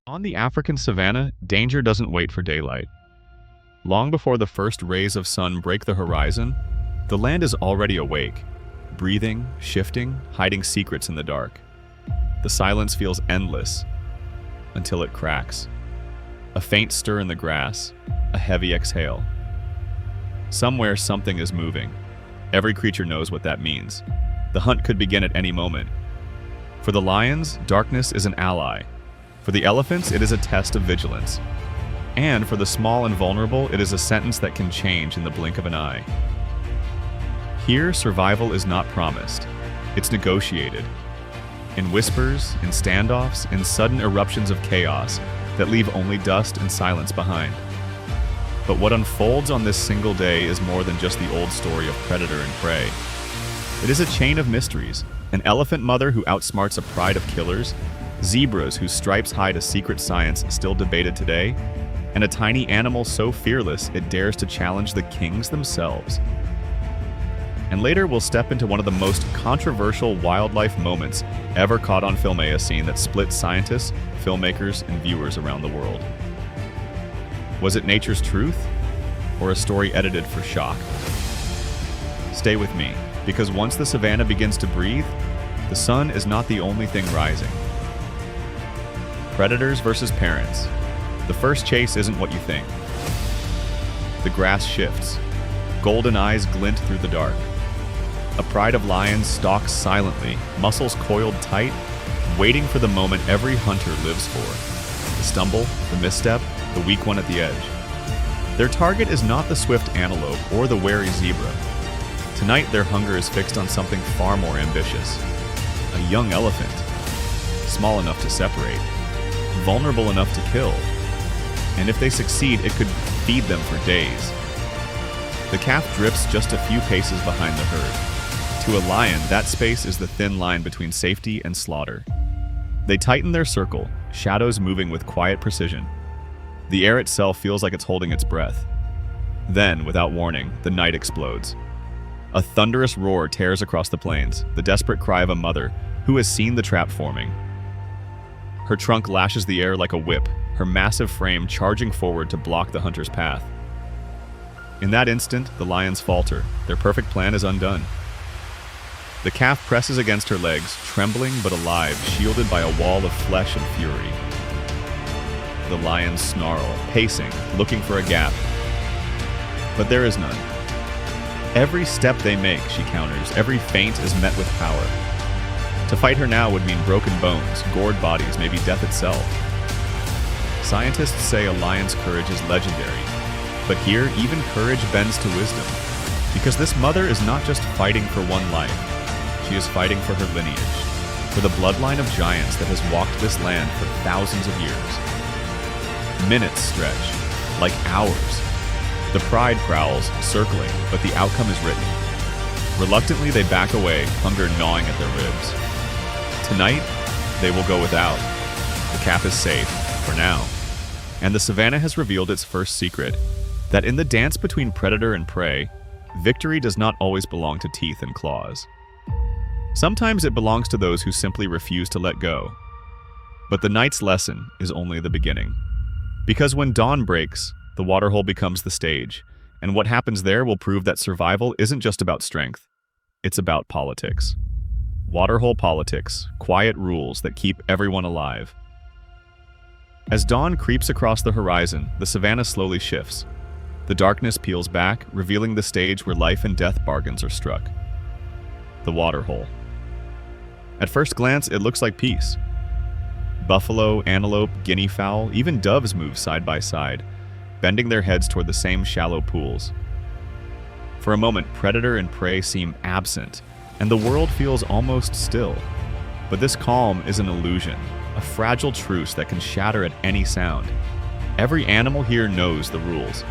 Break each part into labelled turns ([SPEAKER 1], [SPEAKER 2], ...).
[SPEAKER 1] On the African savanna, danger doesn't wait for daylight. Long before the first rays of sun break the horizon, the land is already awake, breathing, shifting, hiding secrets in the dark. The silence feels endless until it cracks. A faint stir in the grass, a heavy exhale. Somewhere something is moving. Every creature knows what that means. The hunt could begin at any moment. For the lions, darkness is an ally. For the elephants, it is a test of vigilance. And for the small and vulnerable, it is a sentence that can change in the blink of an eye. Here, survival is not promised. It's negotiated. In whispers, in standoffs, in sudden eruptions of chaos that leave only dust and silence behind. But what unfolds on this single day is more than just the old story of predator and prey. It is a chain of mysteries, an elephant mother who outsmarts a pride of killers, zebras whose stripes hide a secret science still debated today, and a tiny animal so fearless it dares to challenge the kings themselves. And later we'll step into one of the most controversial wildlife moments ever caught on film, a scene that split scientists, filmmakers, and viewers around the world. Was it nature's truth, or a story edited for shock? Stay with me, because once the savanna begins to breathe, the sun is not the only thing rising. Predators versus parents. The first chase isn't what you think. The grass shifts. Golden eyes glint through the dark. A pride of lions stalks silently, muscles coiled tight, waiting for the moment every hunter lives for. The stumble, the misstep, the weak one at the edge. Their target is not the swift antelope or the wary zebra. Tonight, their hunger is fixed on something far more ambitious. A young elephant. Small enough to separate. Vulnerable enough to kill. And if they succeed, it could feed them for days. The calf drifts just a few paces behind the herd. To a lion, that space is the thin line between safety and slaughter. They tighten their circle, shadows moving with quiet precision. The air itself feels like it's holding its breath. Then, without warning, the night explodes. A thunderous roar tears across the plains, the desperate cry of a mother who has seen the trap forming. Her trunk lashes the air like a whip, her massive frame charging forward to block the hunter's path. In that instant, the lions falter. Their perfect plan is undone. The calf presses against her legs, trembling but alive, shielded by a wall of flesh and fury. The lions snarl, pacing, looking for a gap. But there is none. Every step they make, she counters, every feint is met with power. To fight her now would mean broken bones, gored bodies, maybe death itself. Scientists say a lion's courage is legendary, but here even courage bends to wisdom. Because this mother is not just fighting for one life, she is fighting for her lineage, for the bloodline of giants that has walked this land for thousands of years. Minutes stretch, like hours. The pride prowls, circling, but the outcome is written. Reluctantly, they back away, hunger gnawing at their ribs. Tonight, they will go without. The calf is safe, for now. And the savanna has revealed its first secret, that in the dance between predator and prey, victory does not always belong to teeth and claws. Sometimes it belongs to those who simply refuse to let go. But the night's lesson is only the beginning. Because when dawn breaks, the waterhole becomes the stage, and what happens there will prove that survival isn't just about strength, it's about politics. Waterhole politics, quiet rules that keep everyone alive. As dawn creeps across the horizon, the savanna slowly shifts. The darkness peels back, revealing the stage where life and death bargains are struck. The waterhole. At first glance, it looks like peace. Buffalo, antelope, guinea fowl, even doves move side by side, bending their heads toward the same shallow pools. For a moment, predator and prey seem absent, and the world feels almost still. But this calm is an illusion, a fragile truce that can shatter at any sound. Every animal here knows the rules.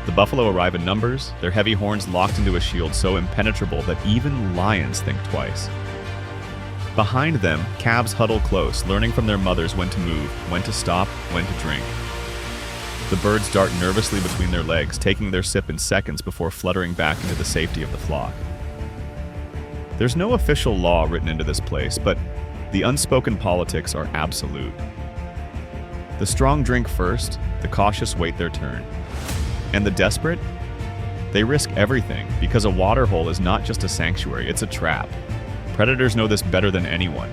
[SPEAKER 1] The buffalo arrive in numbers, their heavy horns locked into a shield so impenetrable that even lions think twice. Behind them, calves huddle close, learning from their mothers when to move, when to stop, when to drink. The birds dart nervously between their legs, taking their sip in seconds before fluttering back into the safety of the flock. There's no official law written into this place, but the unspoken politics are absolute. The strong drink first, the cautious wait their turn. And the desperate? They risk everything because a waterhole is not just a sanctuary, it's a trap. Predators know this better than anyone.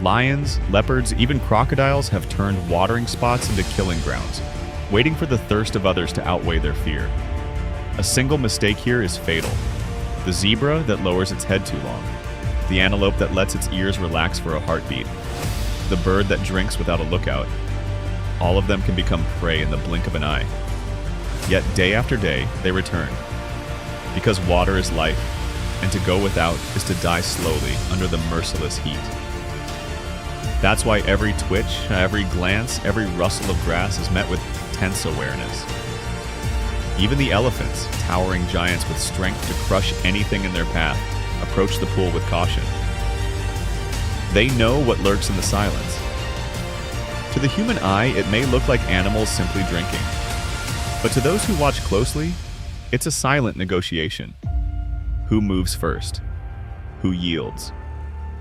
[SPEAKER 1] Lions, leopards, even crocodiles have turned watering spots into killing grounds, waiting for the thirst of others to outweigh their fear. A single mistake here is fatal. The zebra that lowers its head too long. The antelope that lets its ears relax for a heartbeat. The bird that drinks without a lookout. All of them can become prey in the blink of an eye. Yet day after day, they return. Because water is life, and to go without is to die slowly under the merciless heat. That's why every twitch, every glance, every rustle of grass is met with tense awareness. Even the elephants, towering giants with strength to crush anything in their path, approach the pool with caution. They know what lurks in the silence. To the human eye, it may look like animals simply drinking. But to those who watch closely, it's a silent negotiation. Who moves first? Who yields?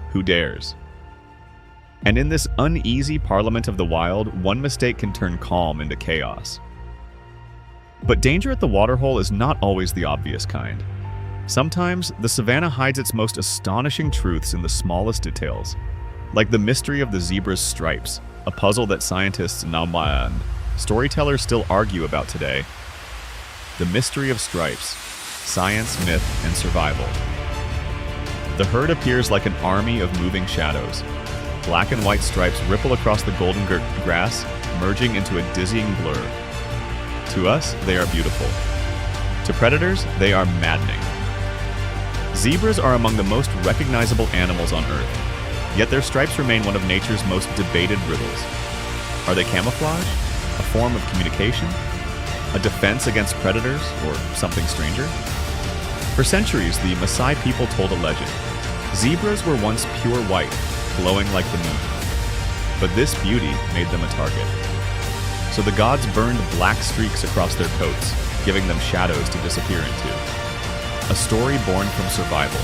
[SPEAKER 1] Who dares? And in this uneasy parliament of the wild, one mistake can turn calm into chaos. But danger at the waterhole is not always the obvious kind. Sometimes, the savanna hides its most astonishing truths in the smallest details, like the mystery of the zebra's stripes, a puzzle that scientists and storytellers still argue about today. The mystery of stripes, science, myth, and survival. The herd appears like an army of moving shadows. Black and white stripes ripple across the golden grass, merging into a dizzying blur. To us, they are beautiful. To predators, they are maddening. Zebras are among the most recognizable animals on Earth, yet their stripes remain one of nature's most debated riddles. Are they camouflage? A form of communication? A defense against predators, or something stranger? For centuries, the Maasai people told a legend. Zebras were once pure white, glowing like the moon. But this beauty made them a target. So the gods burned black streaks across their coats, giving them shadows to disappear into. A story born from survival,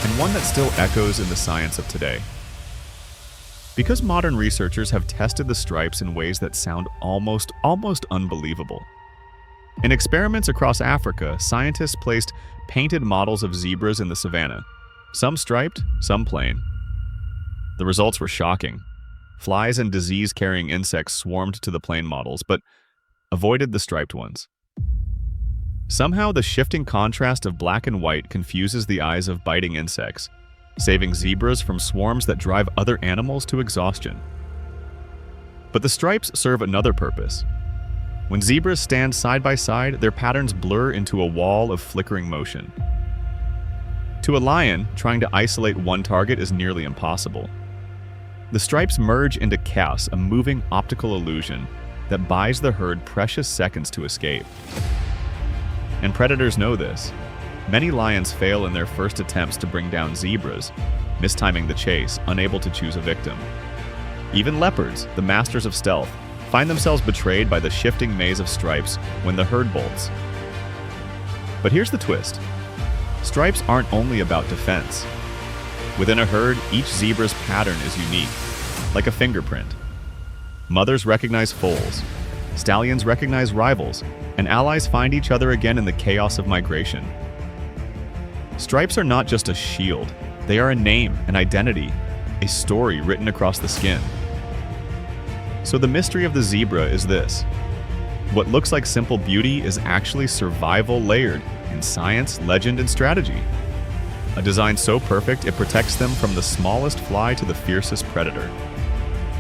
[SPEAKER 1] and one that still echoes in the science of today. Because modern researchers have tested the stripes in ways that sound almost unbelievable. In experiments across Africa, scientists placed painted models of zebras in the savanna, some striped, some plain. The results were shocking. Flies and disease-carrying insects swarmed to the plain models, but avoided the striped ones. Somehow, the shifting contrast of black and white confuses the eyes of biting insects, saving zebras from swarms that drive other animals to exhaustion. But the stripes serve another purpose. When zebras stand side by side, their patterns blur into a wall of flickering motion. To a lion, trying to isolate one target is nearly impossible. The stripes merge into chaos, a moving optical illusion that buys the herd precious seconds to escape. And predators know this. Many lions fail in their first attempts to bring down zebras, mistiming the chase, unable to choose a victim. Even leopards, the masters of stealth, find themselves betrayed by the shifting maze of stripes when the herd bolts. But here's the twist. Stripes aren't only about defense. Within a herd, each zebra's pattern is unique, like a fingerprint. Mothers recognize foals, stallions recognize rivals, and allies find each other again in the chaos of migration. Stripes are not just a shield, they are a name, an identity, a story written across the skin. So the mystery of the zebra is this. What looks like simple beauty is actually survival layered in science, legend, and strategy. A design so perfect it protects them from the smallest fly to the fiercest predator.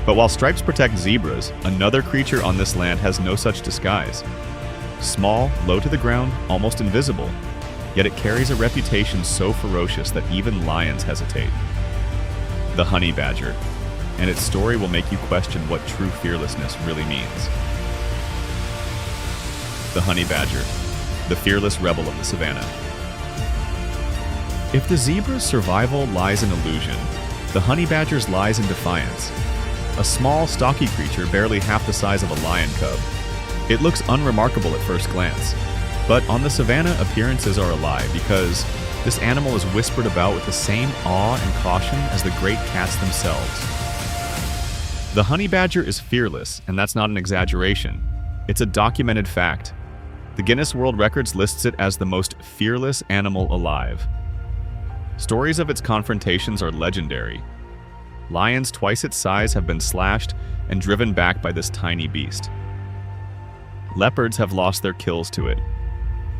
[SPEAKER 1] But while stripes protect zebras, another creature on this land has no such disguise. Small, low to the ground, almost invisible, yet it carries a reputation so ferocious that even lions hesitate. The honey badger, and its story will make you question what true fearlessness really means. The honey badger, the fearless rebel of the savanna. If the zebra's survival lies in illusion, the honey badger's lies in defiance. A small, stocky creature barely half the size of a lion cub. It looks unremarkable at first glance, but on the savanna, appearances are a lie because this animal is whispered about with the same awe and caution as the great cats themselves. The honey badger is fearless, and that's not an exaggeration. It's a documented fact. The Guinness World Records lists it as the most fearless animal alive. Stories of its confrontations are legendary. Lions twice its size have been slashed and driven back by this tiny beast. Leopards have lost their kills to it.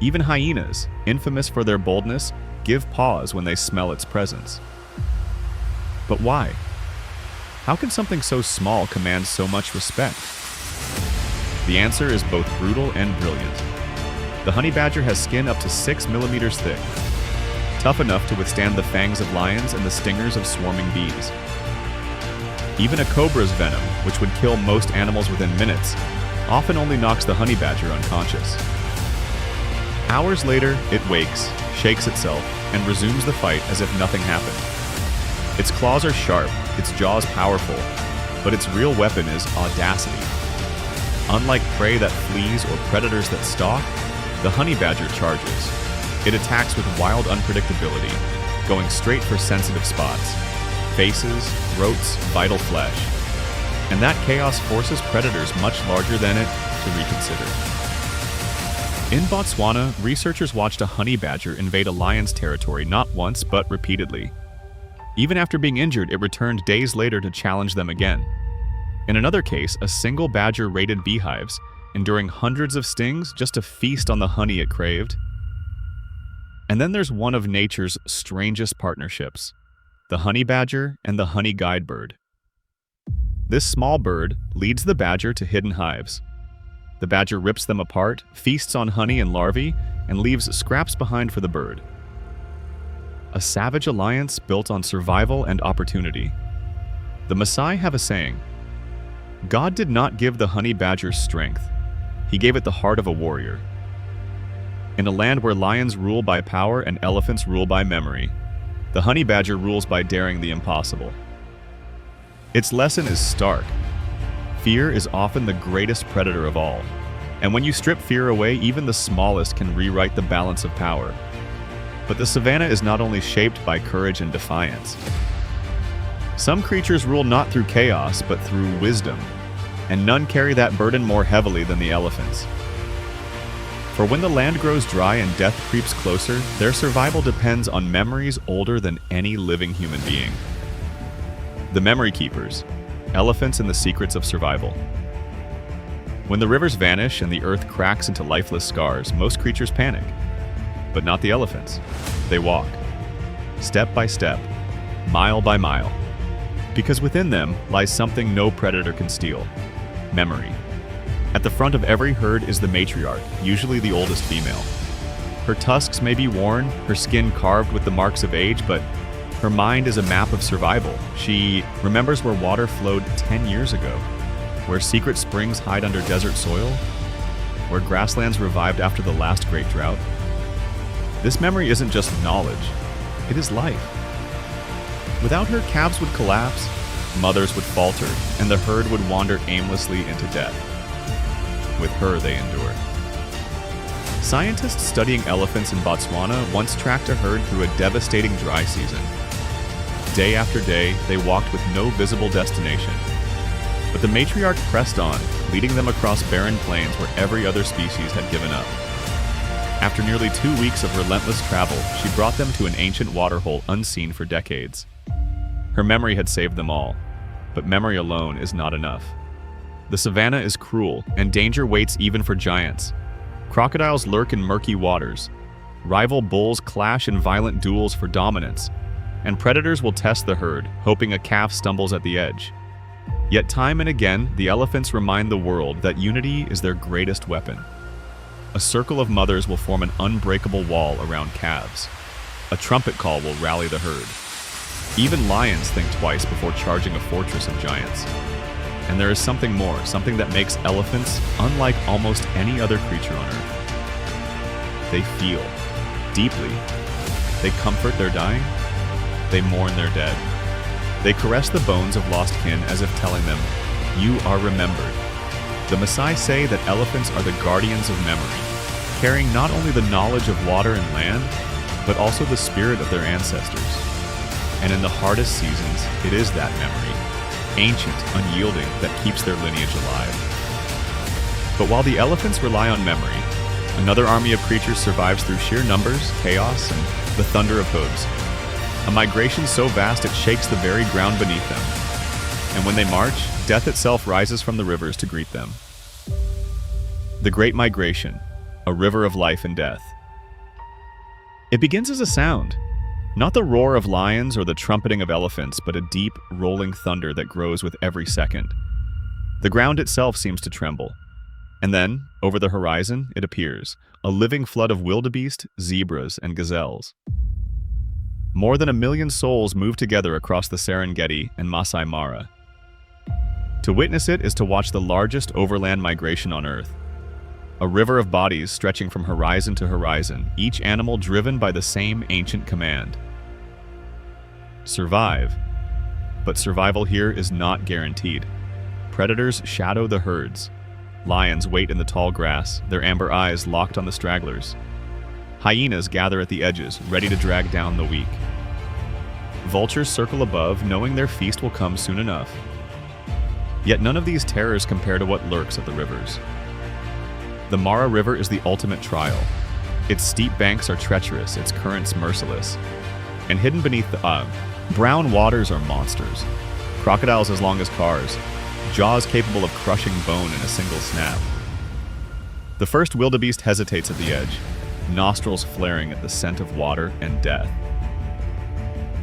[SPEAKER 1] Even hyenas, infamous for their boldness, give pause when they smell its presence. But why? How can something so small command so much respect? The answer is both brutal and brilliant. The honey badger has skin up to 6 millimeters thick, tough enough to withstand the fangs of lions and the stingers of swarming bees. Even a cobra's venom, which would kill most animals within minutes, often only knocks the honey badger unconscious. Hours later, it wakes, shakes itself, and resumes the fight as if nothing happened. Its claws are sharp, its jaws powerful, but its real weapon is audacity. Unlike prey that flees or predators that stalk, the honey badger charges. It attacks with wild unpredictability, going straight for sensitive spots, faces, throats, vital flesh. And that chaos forces predators much larger than it to reconsider. In Botswana, researchers watched a honey badger invade a lion's territory not once, but repeatedly. Even after being injured, it returned days later to challenge them again. In another case, a single badger raided beehives, enduring hundreds of stings just to feast on the honey it craved. And then there's one of nature's strangest partnerships, the honey badger and the honey guide bird. This small bird leads the badger to hidden hives. The badger rips them apart, feasts on honey and larvae, and leaves scraps behind for the bird. A savage alliance built on survival and opportunity. The Maasai have a saying, "God did not give the honey badger strength. He gave it the heart of a warrior." In a land where lions rule by power and elephants rule by memory, the honey badger rules by daring the impossible. Its lesson is stark. Fear is often the greatest predator of all. And when you strip fear away, even the smallest can rewrite the balance of power. But the savannah is not only shaped by courage and defiance. Some creatures rule not through chaos, but through wisdom, and none carry that burden more heavily than the elephants. For when the land grows dry and death creeps closer, their survival depends on memories older than any living human being. The memory keepers, elephants and the secrets of survival. When the rivers vanish and the earth cracks into lifeless scars, most creatures panic. But not the elephants. They walk, step by step, mile by mile, because within them lies something no predator can steal: memory. At the front of every herd is the matriarch, usually the oldest female. Her tusks may be worn, her skin carved with the marks of age, but her mind is a map of survival. She remembers where water flowed 10 years ago, where secret springs hide under desert soil, where grasslands revived after the last great drought. This memory isn't just knowledge, it is life. Without her, calves would collapse, mothers would falter, and the herd would wander aimlessly into death. With her, they endure. Scientists studying elephants in Botswana once tracked a herd through a devastating dry season. Day after day, they walked with no visible destination. But the matriarch pressed on, leading them across barren plains where every other species had given up. After nearly 2 weeks of relentless travel, she brought them to an ancient waterhole unseen for decades. Her memory had saved them all, but memory alone is not enough. The savannah is cruel, and danger waits even for giants. Crocodiles lurk in murky waters. Rival bulls clash in violent duels for dominance, and predators will test the herd, hoping a calf stumbles at the edge. Yet time and again, the elephants remind the world that unity is their greatest weapon. A circle of mothers will form an unbreakable wall around calves. A trumpet call will rally the herd. Even lions think twice before charging a fortress of giants. And there is something more, something that makes elephants unlike almost any other creature on Earth. They feel, deeply. They comfort their dying. They mourn their dead. They caress the bones of lost kin as if telling them, "You are remembered." The Maasai say that elephants are the guardians of memory, carrying not only the knowledge of water and land, but also the spirit of their ancestors. And in the hardest seasons, it is that memory, ancient, unyielding, that keeps their lineage alive. But while the elephants rely on memory, another army of creatures survives through sheer numbers, chaos, and the thunder of hooves. A migration so vast it shakes the very ground beneath them. And when they march, death itself rises from the rivers to greet them. The Great Migration, a river of life and death. It begins as a sound, not the roar of lions or the trumpeting of elephants, but a deep, rolling thunder that grows with every second. The ground itself seems to tremble. And then, over the horizon, it appears, a living flood of wildebeest, zebras, and gazelles. More than 1 million souls move together across the Serengeti and Masai Mara. To witness it is to watch the largest overland migration on Earth. A river of bodies stretching from horizon to horizon, each animal driven by the same ancient command. Survive. But survival here is not guaranteed. Predators shadow the herds. Lions wait in the tall grass, their amber eyes locked on the stragglers. Hyenas gather at the edges, ready to drag down the weak. Vultures circle above, knowing their feast will come soon enough. Yet none of these terrors compare to what lurks at the rivers. The Mara River is the ultimate trial. Its steep banks are treacherous, its currents merciless. And hidden beneath the brown waters are monsters. Crocodiles as long as cars, jaws capable of crushing bone in a single snap. The first wildebeest hesitates at the edge, nostrils flaring at the scent of water and death.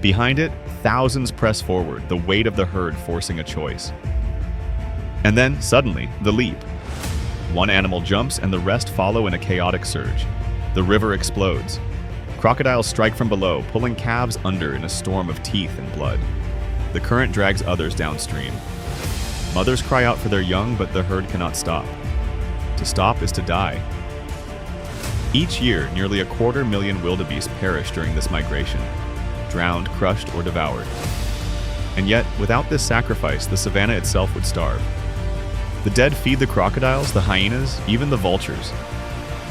[SPEAKER 1] Behind it, thousands press forward, the weight of the herd forcing a choice. And then, suddenly, the leap. One animal jumps and the rest follow in a chaotic surge. The river explodes. Crocodiles strike from below, pulling calves under in a storm of teeth and blood. The current drags others downstream. Mothers cry out for their young, but the herd cannot stop. To stop is to die. Each year, nearly 250,000 wildebeest perish during this migration, drowned, crushed, or devoured. And yet, without this sacrifice, the savanna itself would starve. The dead feed the crocodiles, the hyenas, even the vultures.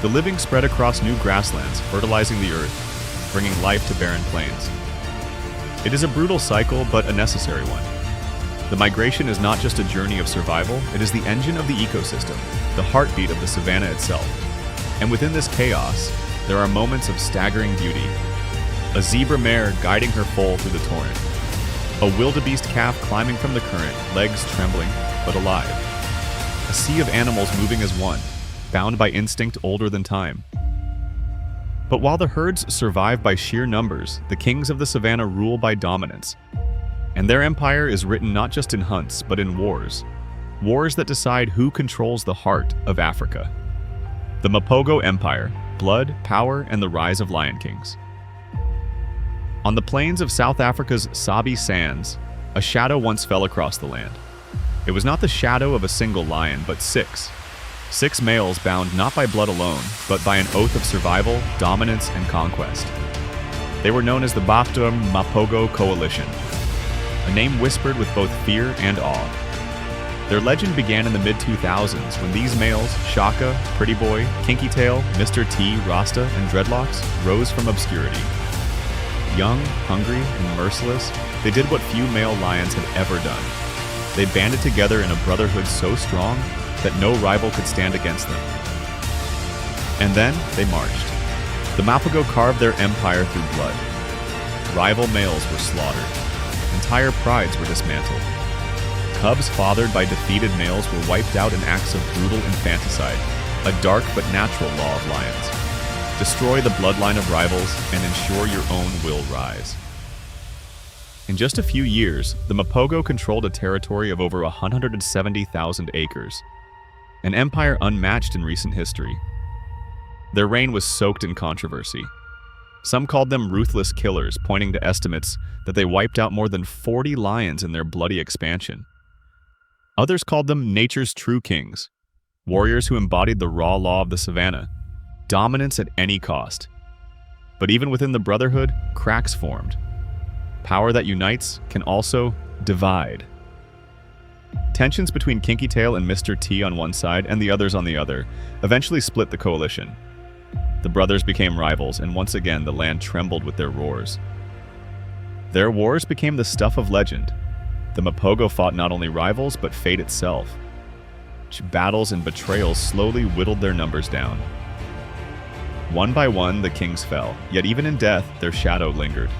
[SPEAKER 1] The living spread across new grasslands, fertilizing the earth, bringing life to barren plains. It is a brutal cycle, but a necessary one. The migration is not just a journey of survival, it is the engine of the ecosystem, the heartbeat of the savanna itself. And within this chaos, there are moments of staggering beauty. A zebra mare guiding her foal through the torrent. A wildebeest calf climbing from the current, legs trembling, but alive. A sea of animals moving as one, bound by instinct older than time. But while the herds survive by sheer numbers, the kings of the savanna rule by dominance. And their empire is written not just in hunts, but in wars. Wars that decide who controls the heart of Africa. The Mapogo Empire, blood, power, and the rise of lion kings. On the plains of South Africa's Sabi Sands, a shadow once fell across the land. It was not the shadow of a single lion, but six. 6 males bound not by blood alone, but by an oath of survival, dominance, and conquest. They were known as the Bafta Mapogo Coalition, a name whispered with both fear and awe. Their legend began in the mid-2000s when these males, Shaka, Pretty Boy, Kinky Tail, Mr. T, Rasta, and Dreadlocks, rose from obscurity. Young, hungry, and merciless, they did what few male lions had ever done. They banded together in a brotherhood so strong that no rival could stand against them. And then they marched. The Mapogo carved their empire through blood. Rival males were slaughtered. Entire prides were dismantled. Cubs fathered by defeated males were wiped out in acts of brutal infanticide, a dark but natural law of lions. Destroy the bloodline of rivals and ensure your own will rise. In just a few years, the Mapogo controlled a territory of over 170,000 acres, an empire unmatched in recent history. Their reign was soaked in controversy. Some called them ruthless killers, pointing to estimates that they wiped out more than 40 lions in their bloody expansion. Others called them nature's true kings, warriors who embodied the raw law of the savanna, dominance at any cost. But even within the brotherhood, cracks formed. Power that unites can also divide. Tensions between Kinky Tail and Mr. T on one side and the others on the other eventually split the coalition. The brothers became rivals, and once again the land trembled with their roars. Their wars became the stuff of legend, The Mapogo fought not only rivals, but fate itself. Battles and betrayals slowly whittled their numbers down. One by one, the kings fell, yet even in death, their shadow lingered.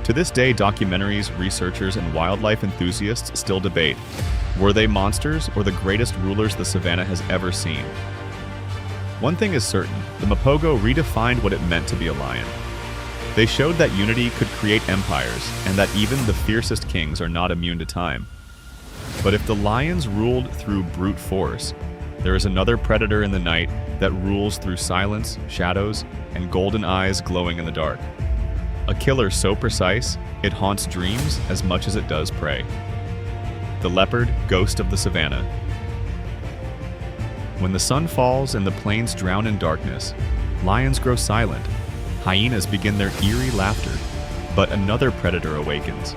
[SPEAKER 1] To this day, documentaries, researchers, and wildlife enthusiasts still debate, were they monsters or the greatest rulers the savannah has ever seen? One thing is certain, the Mapogo redefined what it meant to be a lion. They showed that unity could create empires, and that even the fiercest kings are not immune to time. But if the lions ruled through brute force, there is another predator in the night that rules through silence, shadows, and golden eyes glowing in the dark. A killer so precise, it haunts dreams as much as it does prey. The leopard, ghost of the savannah. When the sun falls and the plains drown in darkness, lions grow silent, hyenas begin their eerie laughter, but another predator awakens,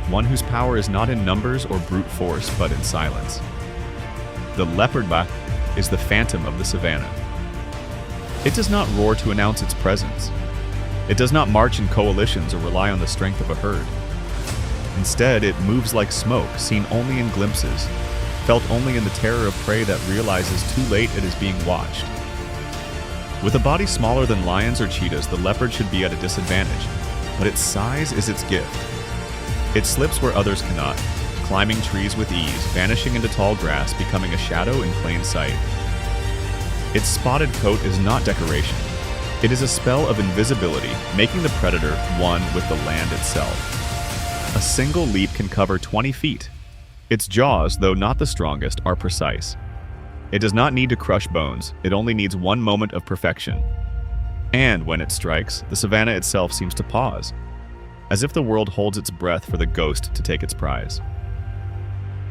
[SPEAKER 1] one whose power is not in numbers or brute force, but in silence. The leopard is the phantom of the savannah. It does not roar to announce its presence. It does not march in coalitions or rely on the strength of a herd. Instead, it moves like smoke, seen only in glimpses, felt only in the terror of prey that realizes too late it is being watched. With a body smaller than lions or cheetahs, the leopard should be at a disadvantage, but its size is its gift. It slips where others cannot, climbing trees with ease, vanishing into tall grass, becoming a shadow in plain sight. Its spotted coat is not decoration. It is a spell of invisibility, making the predator one with the land itself. A single leap can cover 20 feet. Its jaws, though not the strongest, are precise. It does not need to crush bones, it only needs one moment of perfection. And when it strikes, the savannah itself seems to pause, as if the world holds its breath for the ghost to take its prize.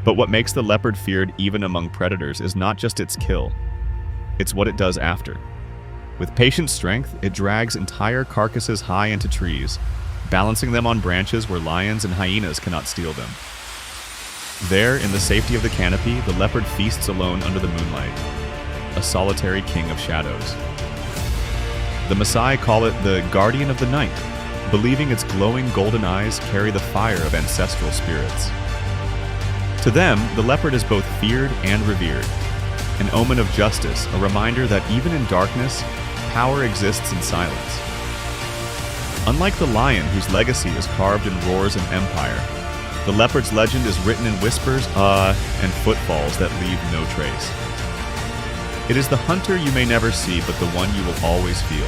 [SPEAKER 1] But what makes the leopard feared even among predators is not just its kill, it's what it does after. With patient strength, it drags entire carcasses high into trees, balancing them on branches where lions and hyenas cannot steal them. There, in the safety of the canopy, the leopard feasts alone under the moonlight, a solitary king of shadows. The Maasai call it the guardian of the night, believing its glowing golden eyes carry the fire of ancestral spirits. To them, the leopard is both feared and revered, an omen of justice, a reminder that even in darkness, power exists in silence. Unlike the lion, whose legacy is carved in roars and empire, the leopard's legend is written in whispers, and footfalls that leave no trace. It is the hunter you may never see, but the one you will always feel.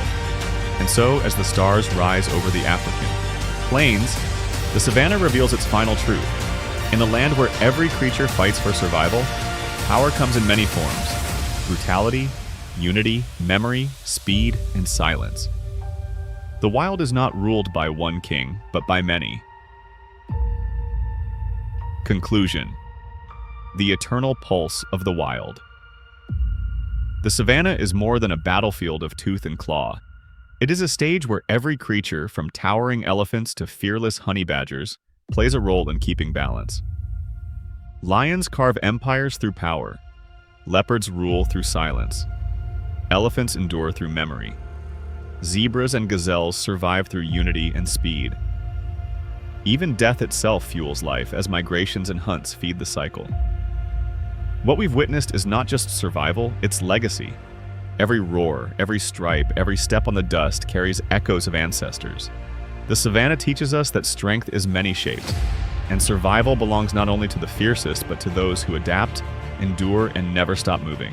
[SPEAKER 1] And so, as the stars rise over the African plains, the savannah reveals its final truth. In a land where every creature fights for survival, power comes in many forms: brutality, unity, memory, speed, and silence. The wild is not ruled by one king, but by many. Conclusion: the eternal pulse of the wild. The savannah is more than a battlefield of tooth and claw. It is a stage where every creature, from towering elephants to fearless honey badgers, plays a role in keeping balance. Lions carve empires through power. Leopards rule through silence. Elephants endure through memory. Zebras and gazelles survive through unity and speed. Even death itself fuels life, as migrations and hunts feed the cycle. What we've witnessed is not just survival, it's legacy. Every roar, every stripe, every step on the dust carries echoes of ancestors. The savannah teaches us that strength is many-shaped, and survival belongs not only to the fiercest, but to those who adapt, endure, and never stop moving.